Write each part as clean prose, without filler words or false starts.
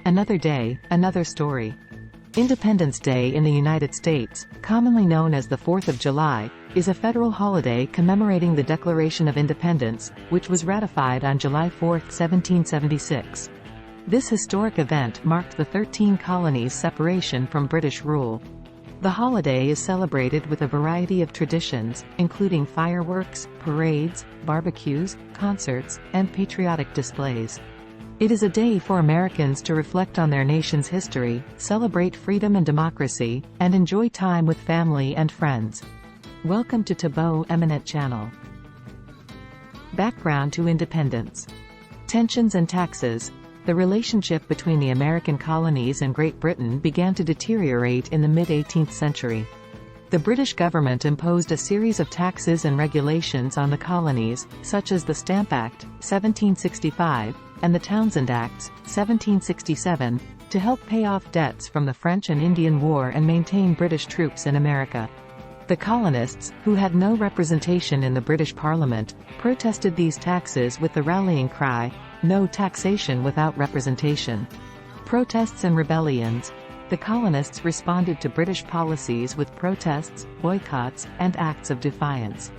Another day, another story. Independence Day in the United States, commonly known as the 4th of July, is a federal holiday commemorating the Declaration of Independence, which was ratified on July 4, 1776. This historic event marked the 13 colonies' separation from British rule. The holiday is celebrated with a variety of traditions, including fireworks, parades, barbecues, concerts, and patriotic displays. It is a day for Americans to reflect on their nation's history, celebrate freedom and democracy, and enjoy time with family and friends. Welcome to Tabot Eminent Channel. Background to independence. Tensions and taxes. The relationship between the American colonies and Great Britain began to deteriorate in the mid-18th century. The British government imposed a series of taxes and regulations on the colonies, such as the Stamp Act, 1765, and the Townshend Acts, 1767, to help pay off debts from the French and Indian War and maintain British troops in America. The colonists, who had no representation in the British Parliament, protested these taxes with the rallying cry, "No taxation without representation." Protests and rebellions. The colonists responded to British policies with protests, boycotts, and acts of defiance.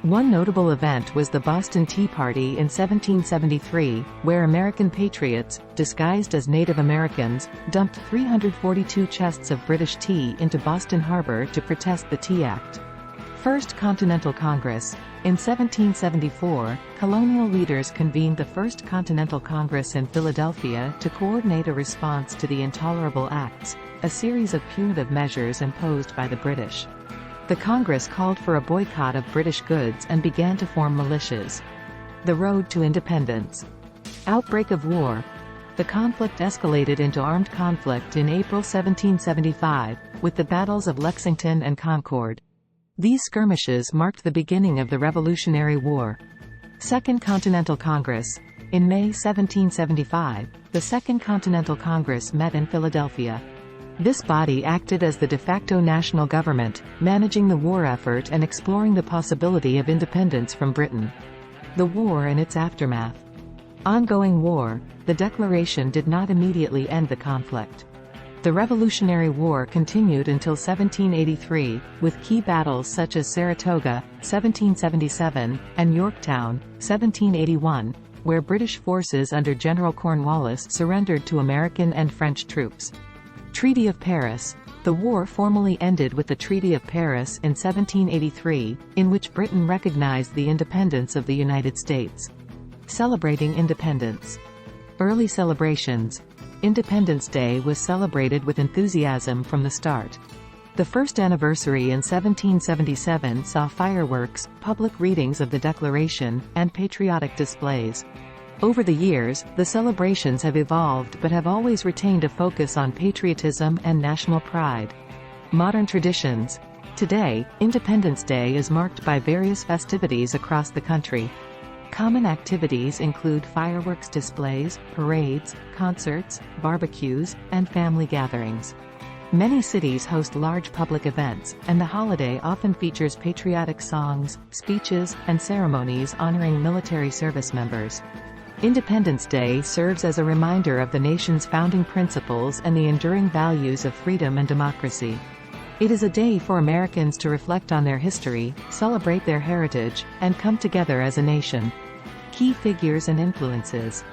One notable event was the Boston Tea Party in 1773, where American patriots, disguised as Native Americans, dumped 342 chests of British tea into Boston Harbor to protest the Tea Act. First Continental Congress. In 1774, colonial leaders convened the First Continental Congress in Philadelphia to coordinate a response to the Intolerable Acts, a series of punitive measures imposed by the British. The Congress called for a boycott of British goods and began to form militias. The road to independence. Outbreak of war. The conflict escalated into armed conflict in April 1775, with the battles of Lexington and Concord. These skirmishes marked the beginning of the Revolutionary War. Second Continental Congress. In May 1775, the Second Continental Congress met in Philadelphia. This body acted as the de facto national government, managing the war effort and exploring the possibility of independence from Britain. The war and its aftermath. Ongoing war. The declaration did not immediately end the conflict. The Revolutionary War continued until 1783, with key battles such as Saratoga, 1777, and Yorktown, 1781, where British forces under General Cornwallis surrendered to American and French troops. Treaty of Paris. The war formally ended with the Treaty of Paris in 1783, in which Britain recognized the independence of the United States. Celebrating independence. Early celebrations. Independence Day was celebrated with enthusiasm from the start. The first anniversary in 1777 saw fireworks, public readings of the Declaration, and patriotic displays. Over the years, the celebrations have evolved but have always retained a focus on patriotism and national pride. Modern traditions. Today, Independence Day is marked by various festivities across the country. Common activities include fireworks displays, parades, concerts, barbecues, and family gatherings. Many cities host large public events, and the holiday often features patriotic songs, speeches, and ceremonies honoring military service members. Independence Day serves as a reminder of the nation's founding principles and the enduring values of freedom and democracy. It is a day for Americans to reflect on their history, celebrate their heritage, and come together as a nation. Key figures and influences.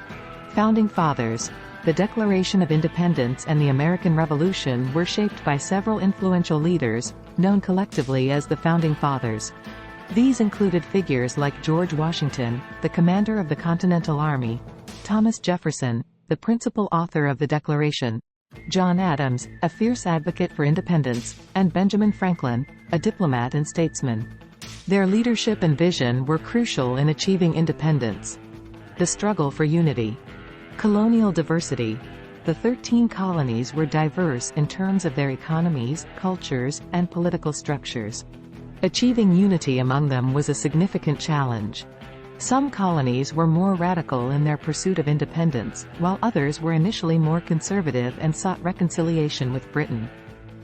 Founding Fathers. The Declaration of Independence and the American Revolution were shaped by several influential leaders, known collectively as the Founding Fathers. These included figures like George Washington, the commander of the Continental Army; Thomas Jefferson, the principal author of the Declaration; John Adams, a fierce advocate for independence; and Benjamin Franklin, a diplomat and statesman. Their leadership and vision were crucial in achieving independence. The struggle for unity. Colonial diversity. The 13 colonies were diverse in terms of their economies, cultures, and political structures. Achieving unity among them was a significant challenge. Some colonies were more radical in their pursuit of independence, while others were initially more conservative and sought reconciliation with Britain.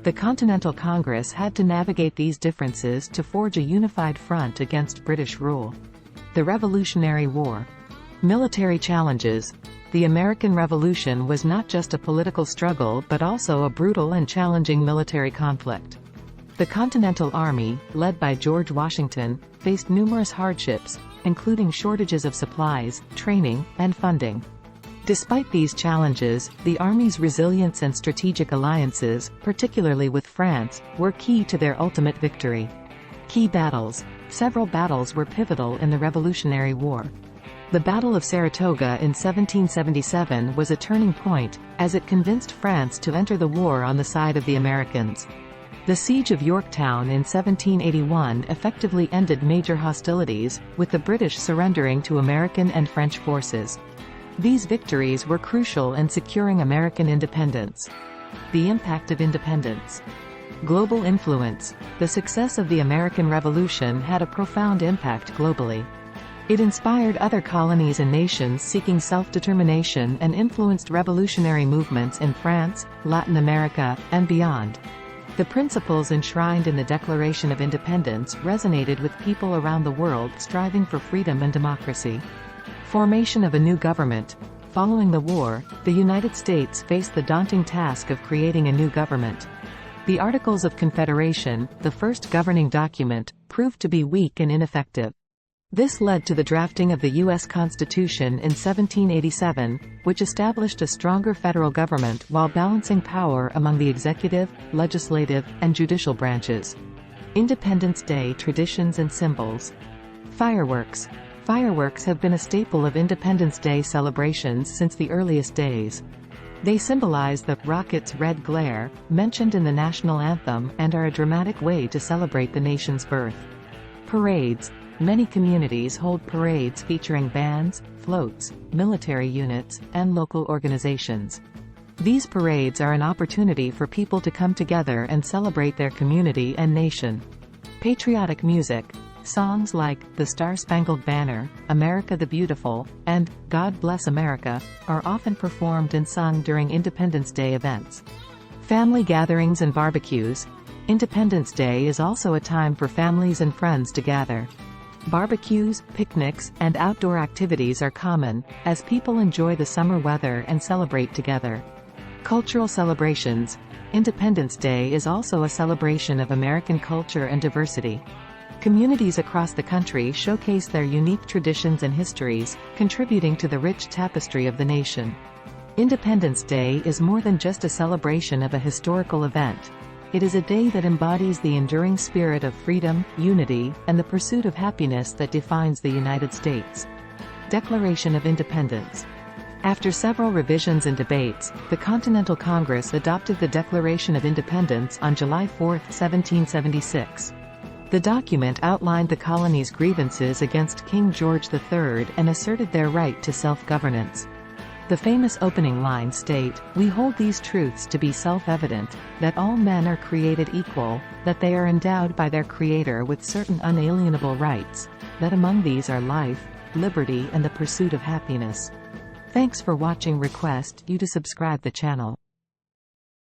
The Continental Congress had to navigate these differences to forge a unified front against British rule. The Revolutionary War. Military challenges. the American Revolution was not just a political struggle but also a brutal and challenging military conflict. The Continental Army, led by George Washington, faced numerous hardships, including shortages of supplies, training, and funding. Despite these challenges, the Army's resilience and strategic alliances, particularly with France, were key to their ultimate victory. Key battles. Several battles were pivotal in the Revolutionary War. The Battle of Saratoga in 1777 was a turning point, as it convinced France to enter the war on the side of the Americans. The Siege of Yorktown in 1781 effectively ended major hostilities, with the British surrendering to American and French forces. These victories were crucial in securing American independence. The impact of independence. Global influence. The success of the American Revolution had a profound impact globally. It inspired other colonies and nations seeking self-determination and influenced revolutionary movements in France, Latin America, and beyond. The principles enshrined in the Declaration of Independence resonated with people around the world striving for freedom and democracy. Formation of a new government. Following the war, the United States faced the daunting task of creating a new government. The Articles of Confederation, the first governing document, proved to be weak and ineffective. This led to the drafting of the U.S. Constitution in 1787, which established a stronger federal government while balancing power among the executive, legislative, and judicial branches. Independence Day traditions and symbols. Fireworks. Fireworks have been a staple of Independence Day celebrations since the earliest days. They symbolize the rocket's red glare, mentioned in the national anthem, and are a dramatic way to celebrate the nation's birth. Parades. Many communities hold parades featuring bands, floats, military units, and local organizations. These parades are an opportunity for people to come together and celebrate their community and nation. Patriotic music. Songs like "The Star-Spangled Banner," "America the Beautiful," and "God Bless America" are often performed and sung during Independence Day events. Family gatherings and barbecues. Independence Day is also a time for families and friends to gather. Barbecues, picnics, and outdoor activities are common, as people enjoy the summer weather and celebrate together. Cultural celebrations. Independence Day is also a celebration of American culture and diversity. Communities across the country showcase their unique traditions and histories, contributing to the rich tapestry of the nation. Independence Day is more than just a celebration of a historical event. It is a day that embodies the enduring spirit of freedom, unity, and the pursuit of happiness that defines the United States. Declaration of Independence. After several revisions and debates, the Continental Congress adopted the Declaration of Independence on July 4, 1776. The document outlined the colony's grievances against King George III and asserted their right to self-governance. The famous opening lines state, "We hold these truths to be self-evident, that all men are created equal, that they are endowed by their Creator with certain unalienable rights, that among these are life, liberty and the pursuit of happiness." Thanks for watching. Request you to subscribe the channel.